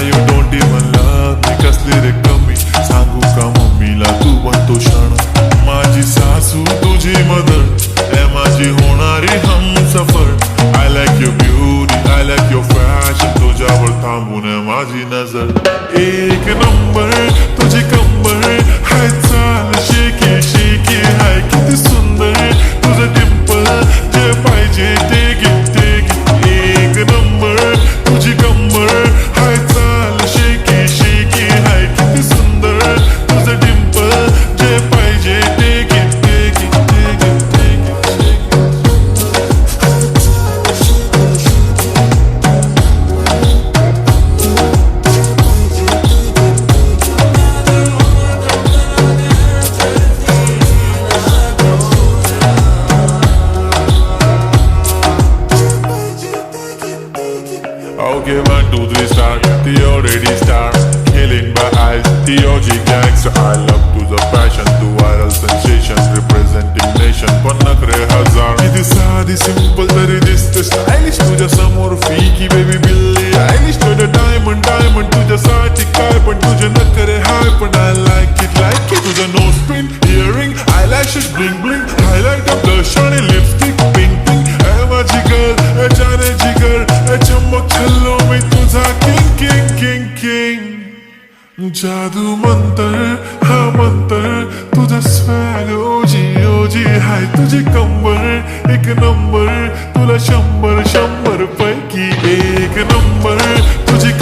you don't even love me. कसली रे कमी सांगू का मम्मीला तू बनतो क्षण. माझी सासू तुझी मदर ए माझी होणारी Humsafar. I like your beauty, I like your fashion. तुझ्यावर थांबून माझी नजर. एक नंबर तुझी कंबर हाय चाल शेकी शेकी हाय किती सुंदर तुझं डिंपल जे पाहिजे ते घे ते घे. एक नंबर तुझी कंबर हाय चाल शेकी शेकी हाय किती सुंदर तुझं डिंपल जे पाहिजे ते घे ते घे ते घे ते घे. Okay, 1, 2, 3 start. The already start. Killing by eyes. The OG gangster. I love to the passion. The viral sensation. Representing nation. पन्नाकरे हजार. किती साधी simple तरी दिसते stylish. तुझ्या समोर फीकी baby बिल्ली Eilish. तुझं diamond diamond तुझ्यासाठी काय पण तुझे नखरे हाय पण I like it तुझं nose pin earring eyelashes bling bling highlight blush आणि lipstick pink pink. ए माझी girl ए जाने जिगर ए चमक छल्लो मी तुझा king king king king. जादू मंतर हा मंतर तुझा स्वॅग ओजी ओजी हाय तुझी कंबर एक नंबर तुला 100 100 पैकी एक नंबर तुझी